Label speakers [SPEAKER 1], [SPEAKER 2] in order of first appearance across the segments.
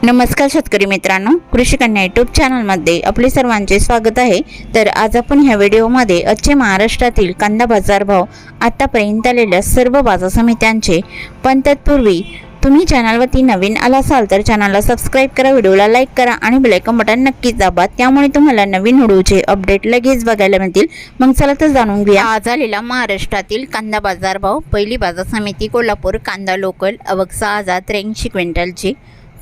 [SPEAKER 1] नमस्कार शेतकरी मित्रांनो, कृषी कन्या यूट्यूब चॅनलमध्ये आपले सर्वांचे स्वागत आहे। तर आज आपण ह्या व्हिडिओमध्ये आजचे महाराष्ट्रातील कांदा बाजार भाव, आतापर्यंत आलेल्या सर्व बाजार समित्यांचे, पण तत्पूर्वी तुम्ही चॅनलवरती नवीन आला असाल तर चॅनलला सबस्क्राइब करा, व्हिडिओला लाईक करा आणि बेल आयकॉन बटन नक्कीच दाबा, त्यामुळे तुम्हाला नवीन व्हिडिओचे अपडेट लगेच बघायला मिळतील। मग चला तर जाणून घेऊया आज आलेला महाराष्ट्रातील कांदा बाजार भाव। पहिली बाजार समिती कोल्हापूर, कांदा लोकल आवक 6083 क्विंटलची,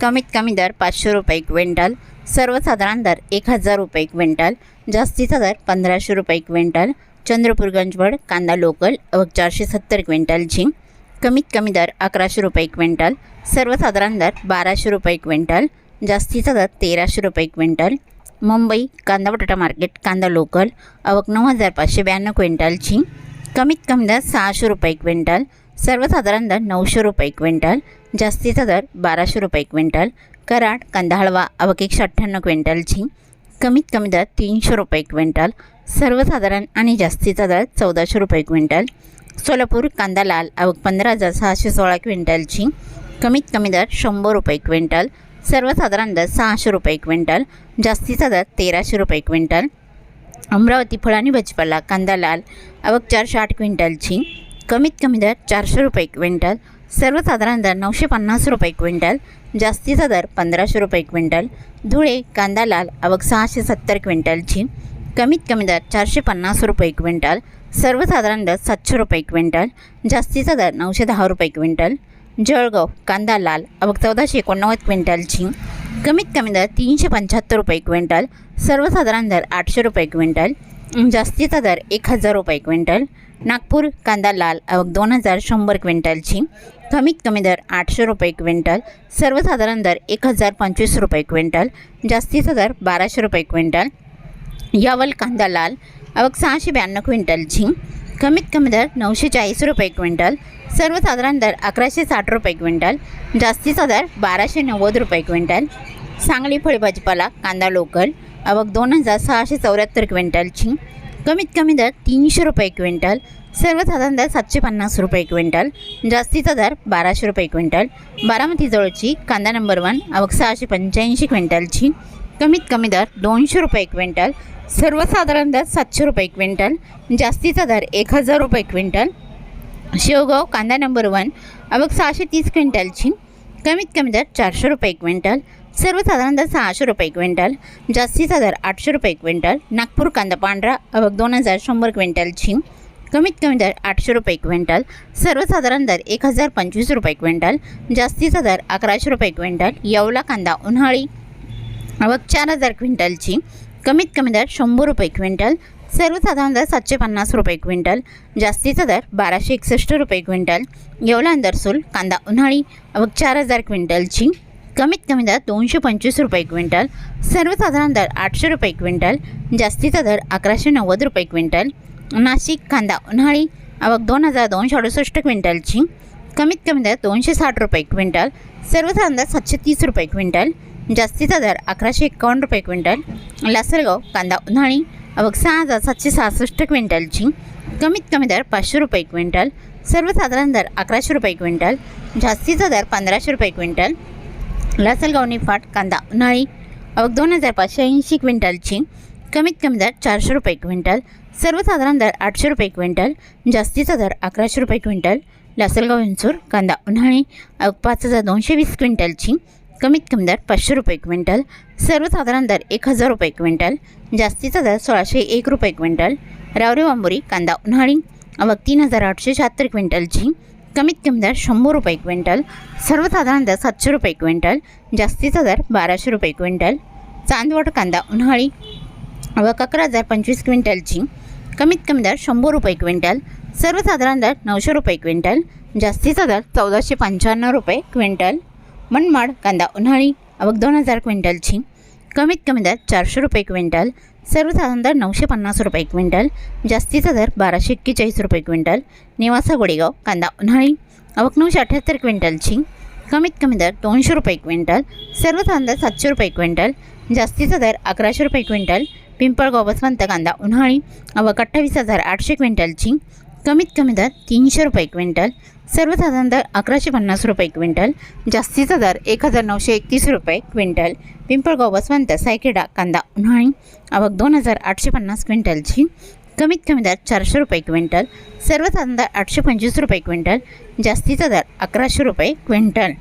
[SPEAKER 1] कमीत कमी दर 500 रुपये क्विंटल, सर्वसाधारण दर 1000 रुपये क्विंटल, जास्तीचा दर 1500 रुपये क्विंटल। चंद्रपूर गंजवड कांदा लोकल आवक 470 क्विंटलची, कमीत कमी दर 1100 रुपये क्विंटल, सर्वसाधारण दर 1200 रुपये क्विंटल, जास्तीचा दर 1300 रुपये क्विंटल। मुंबई कांदा बटाटा मार्केट कांदा लोकल आवक 9592 क्विंटलची, कमीत कमी दर 600 रुपये क्विंटल, सर्वसाधारण दर 900 रुपये क्विंटल, जास्तीचा दर 1200 रुपये क्विंटल। कराड कांदा हळवा आवक 198 क्विंटलची, कमीत कमी दर 300 रुपये क्विंटल, सर्वसाधारण आणि जास्तीचा दर 1400 रुपये क्विंटल। सोलापूर कांदा लाल आवक 15616 क्विंटलची, कमीत कमी दर 100 रुपये क्विंटल, सर्वसाधारण दर 600 रुपये क्विंटल, जास्तीचा दर 1300 रुपये क्विंटल। अमरावती फळ आणि भाजीपाला कांदा लाल आवक 408 क्विंटलची, कमीत कमी दर 400 रुपये क्विंटल, सर्वसाधारण दर 950 रुपये क्विंटल, जास्तीचा दर 1500 रुपये क्विंटल। धुळे कांदा लाल आवक 670 क्विंटलची, कमीत कमी दर 450 रुपये क्विंटल, सर्वसाधारण दर 700 रुपये क्विंटल, जास्तीचा दर 910 रुपये क्विंटल। जळगाव कांदा लाल आवक 1489 क्विंटलची, कमीत कमी दर 375 रुपये क्विंटल, सर्वसाधारण दर 800 रुपये क्विंटल, जास्तीचा दर 1000 रुपये क्विंटल। नागपूर कांदा लाल आवक 2100 क्विंटलची, कमीत कमी दर 800 रुपये क्विंटल, सर्वसाधारण दर 1025 रुपये क्विंटल, जास्तीचा दर 1200 रुपये क्विंटल। यावल कांदा लाल आवक 692 क्विंटलची, कमीत कमी दर 940 रुपये क्विंटल, सर्वसाधारण दर 1160 रुपये क्विंटल, जास्तीचा दर 1290 रुपये क्विंटल। सांगली फळभाजीपाला कांदा लोकल आवक 2674 क्विंटलची, कमीत कमी दर 300 रुपये क्विंटल, सर्वसाधारण दर 750 रुपये क्विंटल, जास्तीचा दर 1200 रुपये क्विंटल। बारामती जवळची कांदा नंबर 1 आवक 685 क्विंटलची, कमीत कमी दर 200 रुपये क्विंटल, सर्वसाधारण दर 700 रुपये क्विंटल, जास्तीचा दर 1000 रुपये क्विंटल। शेवगाव कांदा नंबर 1 आवक 630 क्विंटलची, कमीत कमी दर 400 रुपये क्विंटल, सर्वसाधारण दर 600 रुपये क्विंटल, जास्तीचा दर 800 रुपये क्विंटल। नागपूर कांदा पांढरा आवक 2100 क्विंटलची, कमीत कमी दर 800 रुपये क्विंटल, सर्वसाधारण दर 1025 रुपये क्विंटल, जास्तीचा दर 1100 रुपये क्विंटल। येवला कांदा उन्हाळी आवक 4000 क्विंटलची, कमीत कमी दर 100 रुपये क्विंटल, सर्वसाधारण दर 750 रुपये क्विंटल, जास्तीचा दर 1261 रुपये क्विंटल। येवला अंदरसूल कांदा उन्हाळी आवक 4000 क्विंटलची, कमीत कमी दर 225 रुपये क्विंटल, सर्वसाधारण दर 800 रुपये क्विंटल, जास्तीचा दर 1190 रुपये क्विंटल। नाशिक कांदा उन्हाळी आवक 2268 क्विंटलची, कमीत कमी दर 260 रुपये क्विंटल, सर्वसाधारण दर 730 रुपये क्विंटल, जास्तीचा दर 1151 रुपये क्विंटल। लासलगाव कांदा उन्हाळी आवक 6766 क्विंटलची, कमीत कमी दर 500 रुपये क्विंटल, सर्वसाधारण दर 1100 रुपये क्विंटल, जास्तीचा दर 1500 रुपये क्विंटल। लासलगाव निफाड कांदा उन्हाळी आवक 2580 क्विंटलची, कमीत कमी दर 400 रुपये क्विंटल, सर्वसाधारण दर 800 रुपये क्विंटल, जास्तीचा दर 1100 रुपये क्विंटल। लासलगाव विंचूर कांदा उन्हाळी आवक 5220 क्विंटलची, कमीत कमी दर 500 रुपये क्विंटल, सर्वसाधारण दर 1000 रुपये क्विंटल, जास्तीचा दर 1601 रुपये क्विंटल। रावरे वांबोरी कांदा उन्हाळी आवक 3876 क्विंटलची, कमीत कमी दर 100 रुपये क्विंटल, सर्वसाधारण दर 700 रुपये क्विंटल, जास्तीचा दर 1200 रुपये क्विंटल। चांदवड कांदा उन्हाळी आवक 11025 क्विंटलची, कमीत कमी दर 100 रुपये क्विंटल, सर्वसाधारण दर 900 रुपये क्विंटल, जास्तीचा दर 1495 रुपये क्विंटल। मनमाड कांदा उन्हाळी आवक 2000 क्विंटलची, कमीत कमी दर 400 रुपये क्विंटल, सर्वसाधारण दर 950 रुपये क्विंटल, जास्तीचा दर 1241 रुपये क्विंटल। निवासा गोडेगाव कांदा उन्हाळी आवक 978 क्विंटलची, कमीत कमी दर 200 रुपये क्विंटल, सर्वसाधारण दर 700 रुपये क्विंटल, जास्तीचा दर 1100 रुपये क्विंटल। पिंपळगाव बसवंत कांदा उन्हाळी आवक 28800 क्विंटलची, कमीत कमी दर 300 रुपये क्विंटल, सर्वसाधारण दर 1150 रुपये क्विंटल, जास्तीचा दर 1931 रुपये क्विंटल। पिंपळगाव वसवंत सायखेडा कांदा उन्हाळी आवक 2850 क्विंटलची, कमीत कमी दर 400 रुपये क्विंटल, सर्वसाधारण दर 825 रुपये क्विंटल, जास्तीचा दर 1100 रुपये क्विंटल।